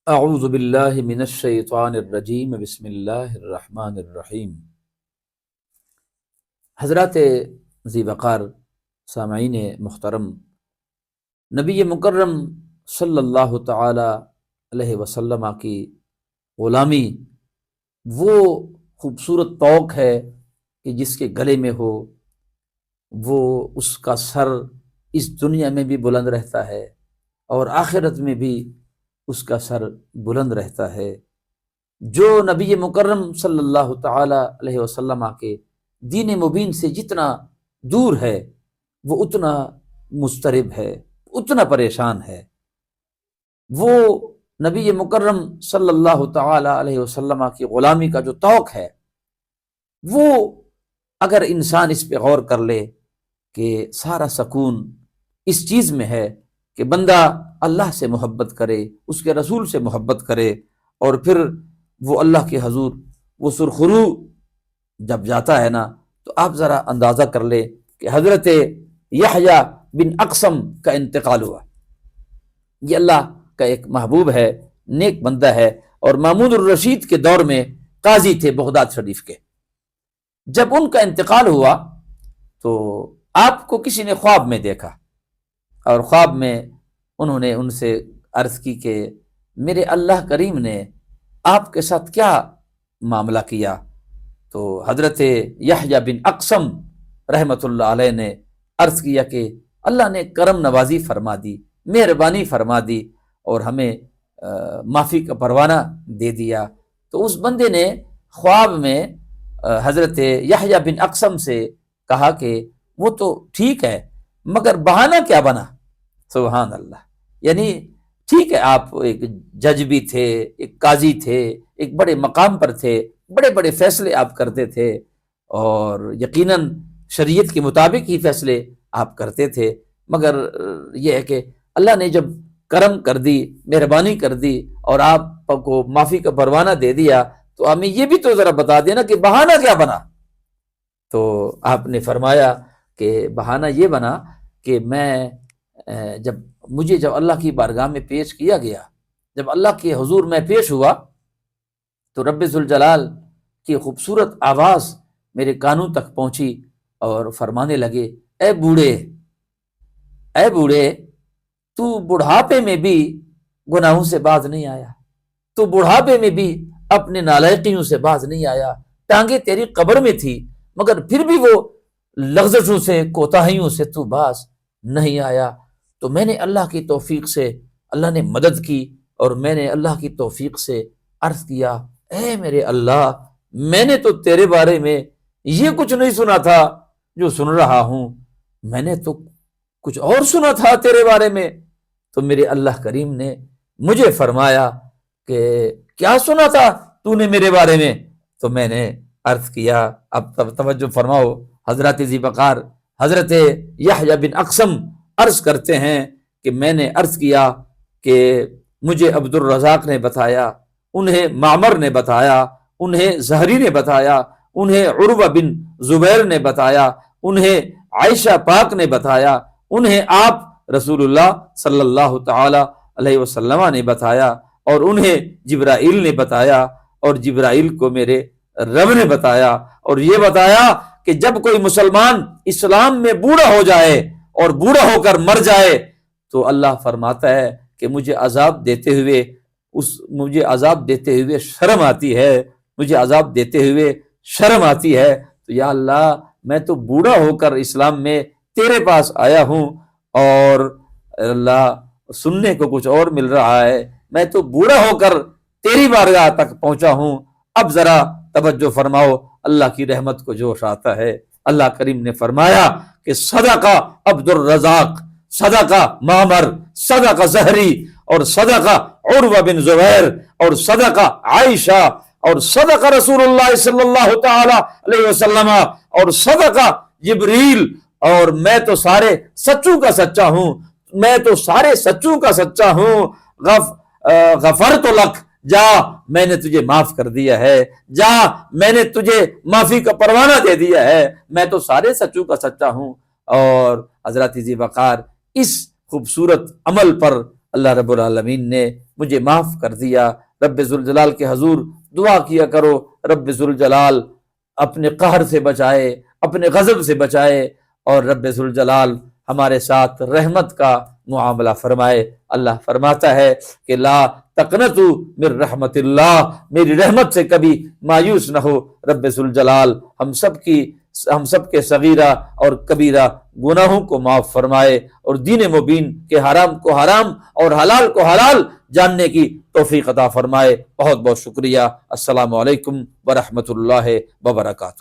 اعوذ باللہ من الشیطان الرجیم، بسم اللہ الرحمن الرحیم۔ حضرات ذی وقار سامعین محترم، نبی مکرم صلی اللہ تعالی علیہ وسلم کی غلامی وہ خوبصورت طوق ہے کہ جس کے گلے میں ہو وہ اس کا سر اس دنیا میں بھی بلند رہتا ہے اور آخرت میں بھی اس کا سر بلند رہتا ہے۔ جو نبی مکرم صلی اللہ تعالی علیہ وسلم کے دین مبین سے جتنا دور ہے وہ اتنا مضطرب ہے، اتنا پریشان ہے۔ وہ نبی مکرم صلی اللہ تعالی علیہ وسلم کی غلامی کا جو طوق ہے وہ اگر انسان اس پہ غور کر لے کہ سارا سکون اس چیز میں ہے کہ بندہ اللہ سے محبت کرے، اس کے رسول سے محبت کرے، اور پھر وہ اللہ کے حضور وہ سرخرو جب جاتا ہے نا، تو آپ ذرا اندازہ کر لے کہ حضرت یحییٰ بن اقسم کا انتقال ہوا۔ یہ اللہ کا ایک محبوب ہے، نیک بندہ ہے، اور مامون الرشید کے دور میں قاضی تھے بغداد شریف کے۔ جب ان کا انتقال ہوا تو آپ کو کسی نے خواب میں دیکھا، اور خواب میں انہوں نے ان سے عرض کی کہ میرے اللہ کریم نے آپ کے ساتھ کیا معاملہ کیا؟ تو حضرت یحییٰ بن اقسم رحمۃ اللہ علیہ نے عرض کیا کہ اللہ نے کرم نوازی فرما دی، مہربانی فرما دی، اور ہمیں معافی کا پروانہ دے دیا۔ تو اس بندے نے خواب میں حضرت یحییٰ بن اقسم سے کہا کہ وہ تو ٹھیک ہے مگر بہانہ کیا بنا؟ سبحان اللہ! یعنی ٹھیک ہے، آپ ایک جج بھی تھے، ایک قاضی تھے، ایک بڑے مقام پر تھے، بڑے بڑے فیصلے آپ کرتے تھے، اور یقیناً شریعت کے مطابق ہی فیصلے آپ کرتے تھے، مگر یہ ہے کہ اللہ نے جب کرم کر دی، مہربانی کر دی، اور آپ کو معافی کا پروانہ دے دیا، تو ہمیں یہ بھی تو ذرا بتا دینا کہ بہانہ کیا بنا؟ تو آپ نے فرمایا کہ بہانہ یہ بنا کہ میں جب اللہ کی بارگاہ میں پیش کیا گیا، جب اللہ کے حضور میں پیش ہوا، تو رب ذوالجلال کی خوبصورت آواز میرے کانوں تک پہنچی اور فرمانے لگے، اے بوڑھے، تو بڑھاپے میں بھی گناہوں سے باز نہیں آیا، تو بڑھاپے میں بھی اپنے نالائقیوں سے باز نہیں آیا، ٹانگیں تیری قبر میں تھی مگر پھر بھی وہ لغزشوں سے، کوتاہیوں سے تو باز نہیں آیا۔ تو میں نے اللہ کی توفیق سے، اللہ نے مدد کی، اور میں نے اللہ کی توفیق سے عرض کیا، اے میرے اللہ، میں نے تو تیرے بارے میں یہ کچھ نہیں سنا تھا جو سن رہا ہوں، میں نے تو کچھ اور سنا تھا تیرے بارے میں۔ تو میرے اللہ کریم نے مجھے فرمایا کہ کیا سنا تھا تو نے میرے بارے میں؟ تو میں نے عرض کیا، اب توجہ فرماؤ حضرات ذی وقار، حضرت یحییٰ بن اقسم عرض کرتے ہیں کہ میں نے عرض کیا کہ مجھے عبد الرزاق نے بتایا، انہیں معمر نے بتایا، انہیں زہری نے بتایا، انہیں عروہ بن زبیر نے بتایا، انہیں عائشہ پاک نے بتایا، انہیں آپ رسول اللہ صلی اللہ تعالی علیہ وسلم نے بتایا، اور انہیں جبرائیل نے بتایا، اور جبرائیل کو میرے رب نے بتایا، اور یہ بتایا کہ جب کوئی مسلمان اسلام میں بوڑھا ہو جائے اور بوڑھا ہو کر مر جائے تو اللہ فرماتا ہے کہ مجھے عذاب دیتے ہوئے شرم آتی ہے، مجھے عذاب دیتے ہوئے شرم آتی ہے۔ تو یا اللہ، میں تو بوڑھا ہو کر اسلام میں تیرے پاس آیا ہوں، اور اللہ سننے کو کچھ اور مل رہا ہے، میں تو بوڑھا ہو کر تیری بارگاہ تک پہنچا ہوں۔ اب ذرا توجہ فرماؤ، اللہ کی رحمت کو جوش آتا ہے۔ اللہ کریم نے فرمایا کہ صدقہ عبد الرزاق، صدقہ معمر، صدقہ زہری، اور صدقہ عروہ بن زبیر، اور صدقہ عائشہ، اور صدقہ رسول اللہ صلی اللہ تعالی علیہ وسلم، اور صدقہ جبریل، اور میں تو سارے سچوں کا سچا ہوں، میں تو سارے سچوں کا سچا ہوں۔ غفرت لک، جا میں نے تجھے معاف کر دیا ہے، جا میں نے تجھے معافی کا پروانہ دے دیا ہے، میں تو سارے سچوں کا سچا ہوں۔ اور حضرات ذی وقار، اس خوبصورت عمل پر اللہ رب العالمین نے مجھے معاف کر دیا۔ رب ذوالجلال کے حضور دعا کیا کرو، رب ذوالجلال اپنے قہر سے بچائے، اپنے غضب سے بچائے، اور رب ذوالجلال ہمارے ساتھ رحمت کا معاملہ فرمائے۔ اللہ فرماتا ہے کہ لا تقنطوا من رحمت اللہ، میری رحمت سے کبھی مایوس نہ ہو۔ رب ذوالجلال ہم سب کے صغیرہ اور کبیرہ گناہوں کو معاف فرمائے، اور دین مبین کے حرام کو حرام اور حلال کو حلال جاننے کی توفیق عطا فرمائے۔ بہت بہت شکریہ۔ السلام علیکم ورحمۃ اللہ وبرکاتہ۔